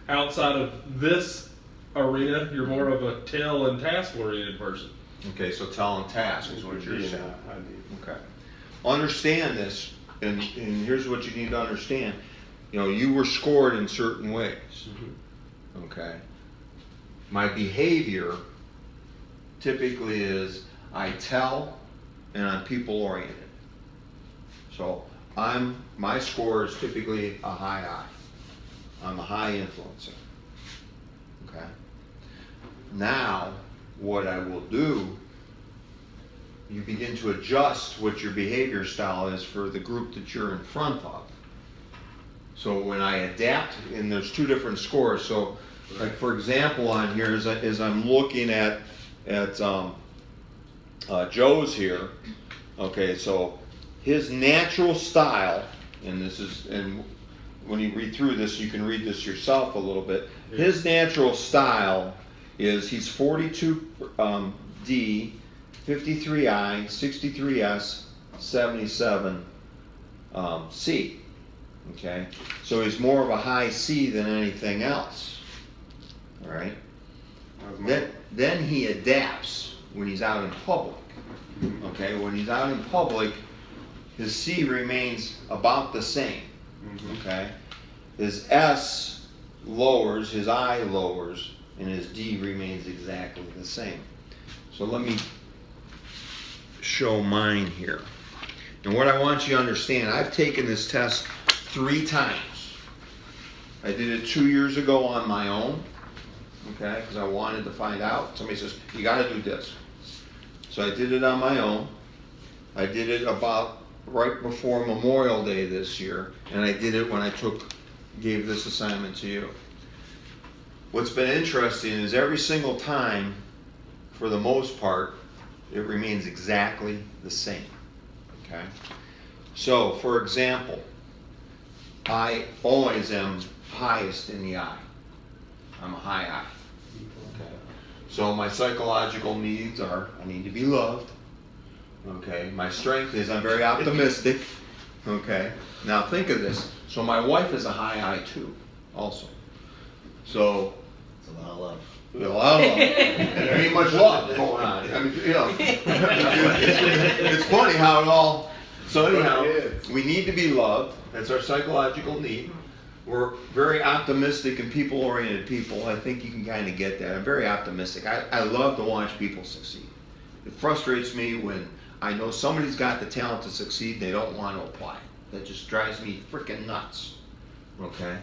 outside of this arena, you're more of a tell and task oriented person. Okay, so tell and task is what you're Yeah, saying. I do. Okay. Understand this, and here's what you need to understand. You know, you were scored in certain ways. Mm-hmm. Okay. My behavior typically is I tell and I'm people oriented. So my score is typically a high I. I'm a high influencer. Okay. Now, what I will do, you begin to adjust what your behavior style is for the group that you're in front of. So when I adapt, and there's two different scores. So, like for example, on here, as I'm looking at Joe's here. Okay, so his natural style, and when you read through this, you can read this yourself a little bit. His natural style is he's 42D, 53I, 63S, 77C. Okay, so he's more of a high C than anything else. All right. Then he adapts when he's out in public. Okay, when he's out in public, his C remains about the same. Okay, his S lowers, his I lowers, and his D remains exactly the same. So let me show mine here. And what I want you to understand, I've taken this test 3 times. I did it 2 years ago on my own, okay, because I wanted to find out. Somebody says, you got to do this. So I did it on my own. I did it about right before Memorial Day this year, and I did it when I gave this assignment to you. What's been interesting is every single time, for the most part, it remains exactly the same. Okay? So, for example, I always am highest in the I. I'm a high I. Okay? So my psychological needs are, I need to be loved. Okay? My strength is I'm very optimistic. Okay? Now think of this. So my wife is a high I too, also. So It's a lot of love. a lot of love. There ain't much love going on. I mean, you know, it's funny how it all. So anyhow, we need to be loved. That's our psychological need. We're very optimistic and people-oriented people. I think you can kind of get that. I'm very optimistic. I love to watch people succeed. It frustrates me when I know somebody's got the talent to succeed, they don't want to apply it. That just drives me freaking nuts. Okay?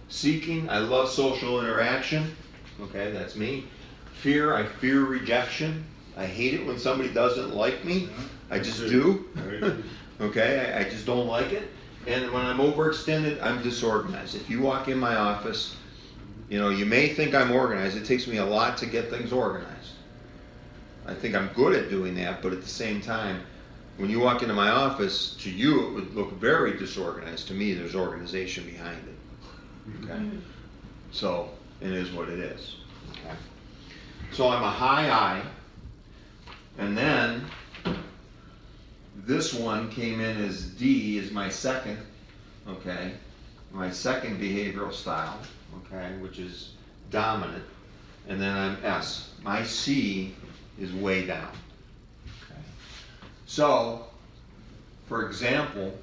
Seeking, I love social interaction. Okay, that's me. Fear, I fear rejection. I hate it when somebody doesn't like me. I just do. Okay, I just don't like it. And when I'm overextended, I'm disorganized. If you walk in my office, you know, you may think I'm organized. It takes me a lot to get things organized. I think I'm good at doing that, but at the same time, when you walk into my office, to you it would look very disorganized. To me, there's organization behind it. Okay? So, it is what it is. Okay? So I'm a high I, and then this one came in as D, is my second, okay? My second behavioral style, okay, which is dominant. And then I'm S. My C is way down. Okay. So, for example,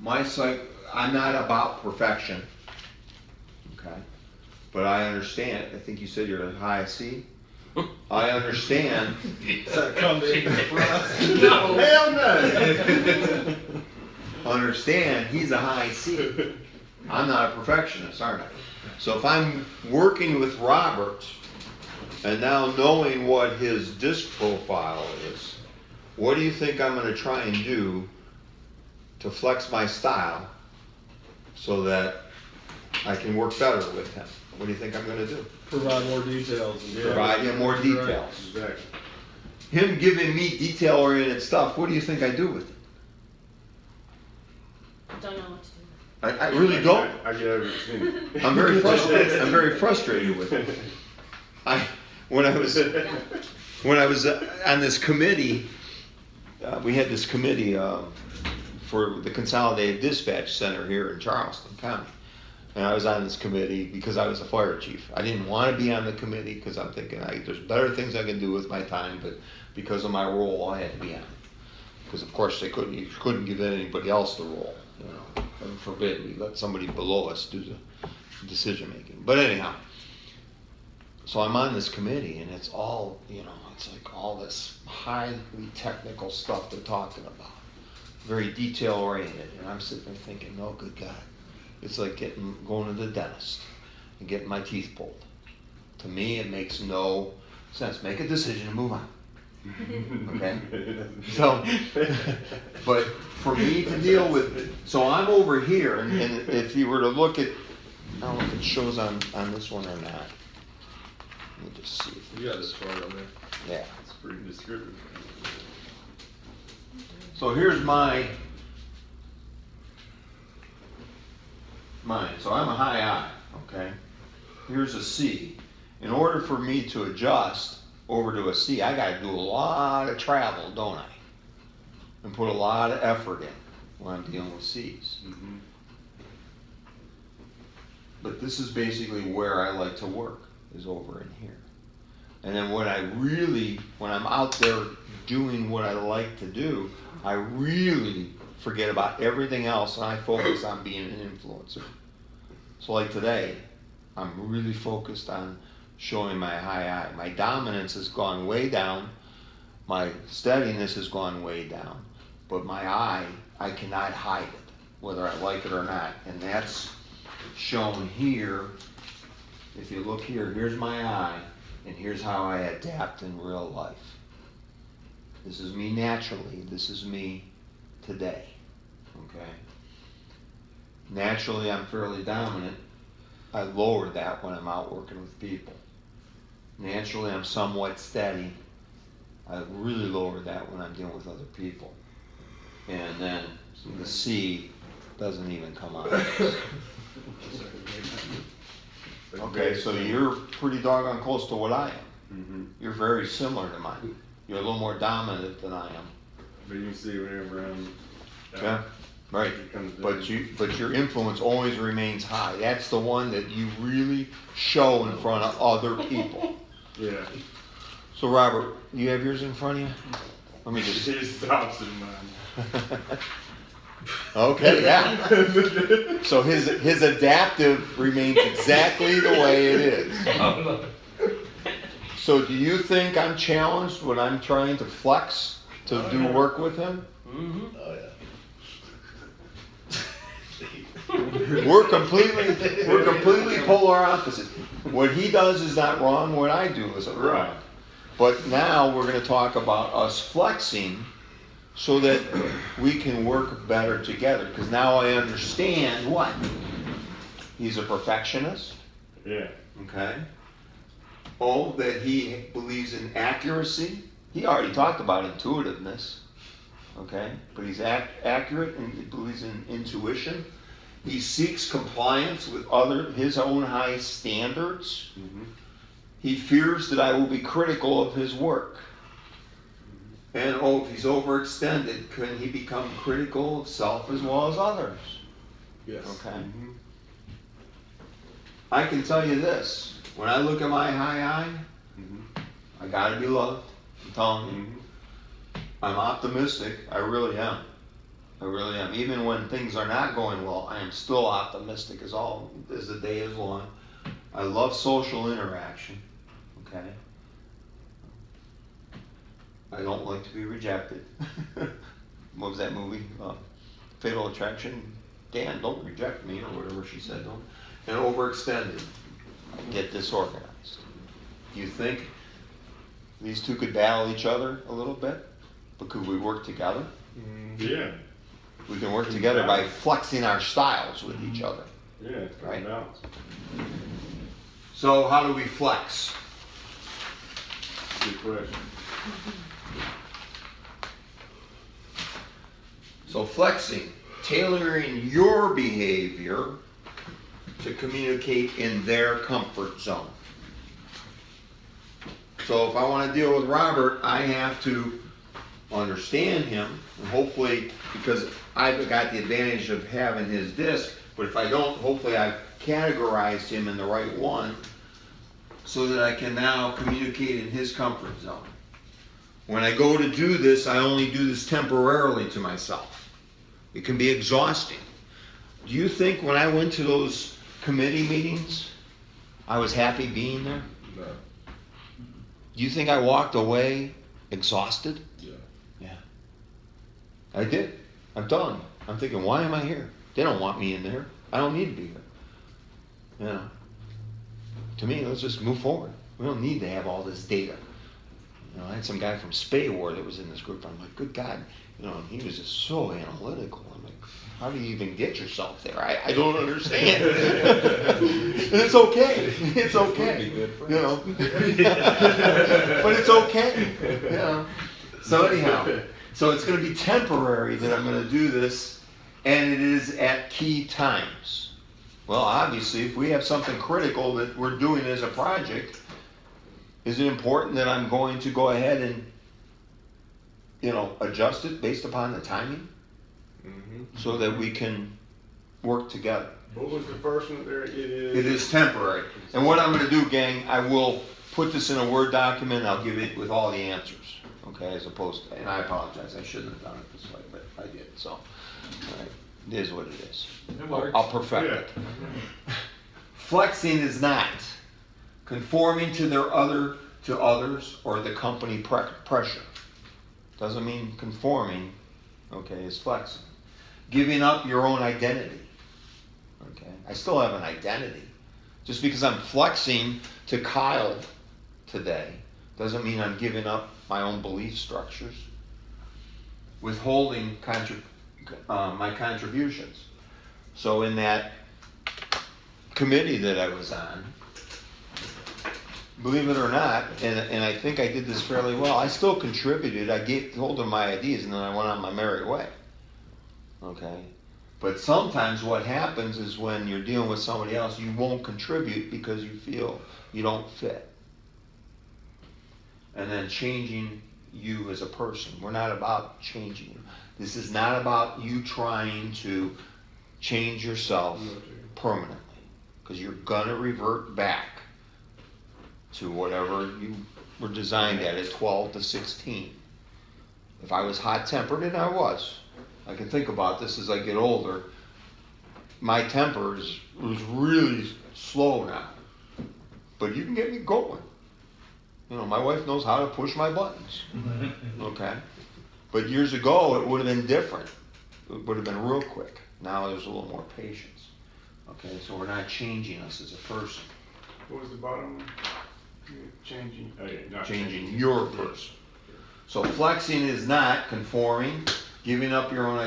I'm not about perfection, okay? But I understand, I think you said you're a high C. I understand. No, hell no. Understand, he's a high C. I'm not a perfectionist, aren't I? So if I'm working with Robert, and now knowing what his disc profile is, what do you think I'm going to try and do to flex my style so that I can work better with him? What do you think I'm going to do? Provide more details. Provide him more details. Exactly. Him giving me detail-oriented stuff, what do you think I do with it? Don't know what to do. I really don't. I get overextended. I'm very frustrated. I'm very frustrated with it. When I was on this committee, we had this committee for the Consolidated Dispatch Center here in Charleston County. And I was on this committee because I was a fire chief. I didn't want to be on the committee because I'm thinking there's better things I can do with my time, but because of my role, I had to be on it. Because of course you couldn't give anybody else the role. Heaven forbid we let somebody below us do the decision making. But anyhow, so I'm on this committee, and it's all it's like all this highly technical stuff they're talking about, very detail oriented, and I'm sitting there thinking, oh good God. It's like going to the dentist and getting my teeth pulled. To me, it makes no sense. Make a decision and move on. Okay? So, but for me to deal with, so I'm over here, and if you were to look at, I don't know if it shows on this one or not. Let me just see. You got this chart on there. Yeah. It's pretty descriptive. So here's mine. So I'm a high I, okay? Here's a C. In order for me to adjust over to a C, I got to do a lot of travel, don't I? And put a lot of effort in when I'm dealing with C's. Mm-hmm. But this is basically where I like to work, is over in here. And then when I'm out there doing what I like to do, I really forget about everything else and I focus on being an influencer. So like today, I'm really focused on showing my high I. My dominance has gone way down. My steadiness has gone way down. But my I cannot hide it, whether I like it or not. And that's shown here. If you look here, here's my I, and here's how I adapt in real life. This is me naturally. This is me today. Okay? Naturally, I'm fairly dominant. I lower that when I'm out working with people. Naturally, I'm somewhat steady. I really lower that when I'm dealing with other people. And then the C doesn't even come out. Okay, so you're pretty doggone close to what I am. Mm-hmm. You're very similar to mine. You're a little more dominant than I am. But you can see whenever I'm Yeah, right. it comes down. But your influence always remains high. That's the one that you really show in front of other people. Yeah. So Robert, you have yours in front of you? Let me just. It's the opposite of mine. Okay, yeah. So his adaptive remains exactly the way it is. So do you think I'm challenged when I'm trying to flex to do work with him? Mm-hmm. Oh yeah. We're completely polar opposites. What he does is not wrong. What I do is wrong. Right. But now we're going to talk about us flexing so that we can work better together. Because now I understand what? He's a perfectionist. Yeah. Okay. Oh, that he believes in accuracy. He already talked about intuitiveness. Okay. But he's accurate and he believes in intuition. He seeks compliance with his own high standards. Mm-hmm. He fears that I will be critical of his work. And if he's overextended, can he become critical of self as well as others? Yes. Okay. Mm-hmm. I can tell you this. When I look at my high I, Mm-hmm. I gotta be loved. I'm telling you. Mm-hmm. I'm optimistic. I really am. I really am. Even when things are not going well, I am still optimistic as the day is long. I love social interaction. Okay. I don't like to be rejected. What was that movie? Fatal Attraction. Dan, don't reject me, or whatever she said. Don't. And overextended. I get disorganized. Do you think these two could battle each other a little bit? But could we work together? Yeah. We can work together by flexing our styles with each other. Yeah, it's kind Right. of balanced. So how do we flex? Good question. So flexing, tailoring your behavior to communicate in their comfort zone. So if I want to deal with Robert, I have to understand him, and hopefully, because I've got the advantage of having his disc, but if I don't, hopefully I've categorized him in the right one so that I can now communicate in his comfort zone. When I go to do this, I only do this temporarily to myself. It can be exhausting. Do you think when I went to those committee meetings, I was happy being there? No. Do you think I walked away exhausted? Yeah. Yeah. I did. I'm done. I'm thinking, why am I here? They don't want me in there. I don't need to be here. You know. To me, let's just move forward. We don't need to have all this data. You know, I had some guy from Spaywar that was in this group. I'm like, good God, you know, and he was just so analytical. I'm like, how do you even get yourself there? I don't understand. And it's okay. It's okay. You know. But it's okay. You know. So anyhow, so it's going to be temporary that I'm going to do this, and it is at key times. Well, obviously, if we have something critical that we're doing as a project, is it important that I'm going to go ahead and, you know, adjust it based upon the timing so that we can work together? What was the first one there? It It is temporary. And what I'm going to do, gang, I will put this in a Word document. I'll give it with all the answers, okay, as opposed to, and I apologize, I shouldn't have done it this way, but I did. So, all right, it is what it is. I'll perfect it. Flexing is not conforming to others or the company pressure. Doesn't mean conforming, okay, is flexing. Giving up your own identity. Okay. I still have an identity. Just because I'm flexing to Kyle today doesn't mean I'm giving up my own belief structures. Withholding my contributions. So in that committee that I was on, believe it or not, and I think I did this fairly well, I still contributed. I told them my ideas, and then I went on my merry way. Okay? But sometimes what happens is when you're dealing with somebody else, you won't contribute because you feel you don't fit. And then changing you as a person. We're not about changing you. This is not about you trying to change yourself permanently. Because you're going to revert back to whatever you were designed at 12 to 16. If I was hot-tempered, and I was, I can think about this as I get older, my temper is really slow now. But you can get me going. You know, my wife knows how to push my buttons. Okay? But years ago, it would have been different. It would have been real quick. Now there's a little more patience. Okay, so we're not changing us as a person. What was the bottom one? Changing. Oh, yeah, not Changing your person. So flexing is not conforming, giving up your own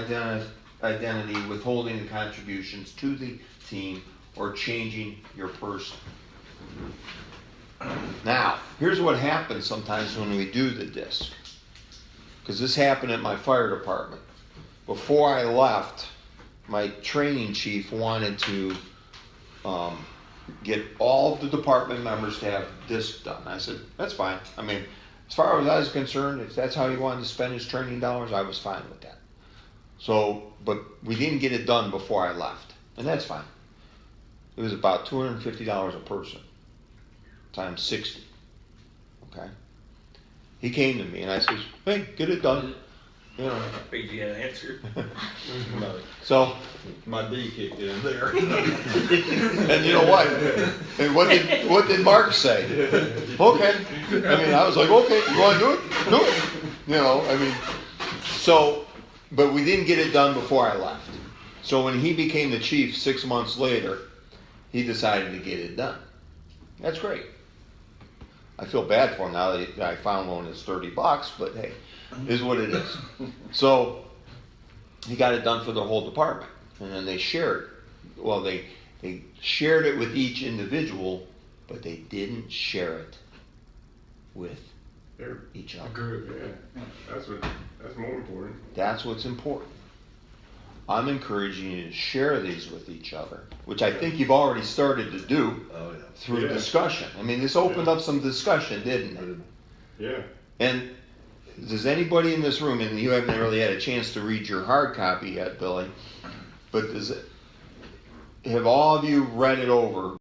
identity, withholding the contributions to the team, or changing your person. Now, here's what happens sometimes when we do the disc. Because this happened at my fire department. Before I left, my training chief wanted to get all of the department members to have disc done. I said, that's fine. I mean, as far as I was concerned, if that's how he wanted to spend his training dollars, I was fine with that. So, but we didn't get it done before I left. And that's fine. It was about $250 a person, times 60. Okay? He came to me and I said, hey, get it done. You know. I figured you had an answer. So, My D kicked in there. and you know what? And what did Mark say? Okay. I mean, I was like, okay, you want to do it? Do it. You know, I mean, so, but we didn't get it done before I left. So when he became the chief 6 months later, he decided to get it done. That's great. I feel bad for him now that I found one that's $30, but hey, it is what it is. So he got it done for the whole department, and then they shared. Well, they shared it with each individual, but they didn't share it with each other. Yeah, that's more important. That's what's important. I'm encouraging you to share these with each other, which I think you've already started to do through discussion. I mean, this opened up some discussion, didn't it? Yeah. And does anybody in this room, and you haven't really had a chance to read your hard copy yet, Billy, but have all of you read it over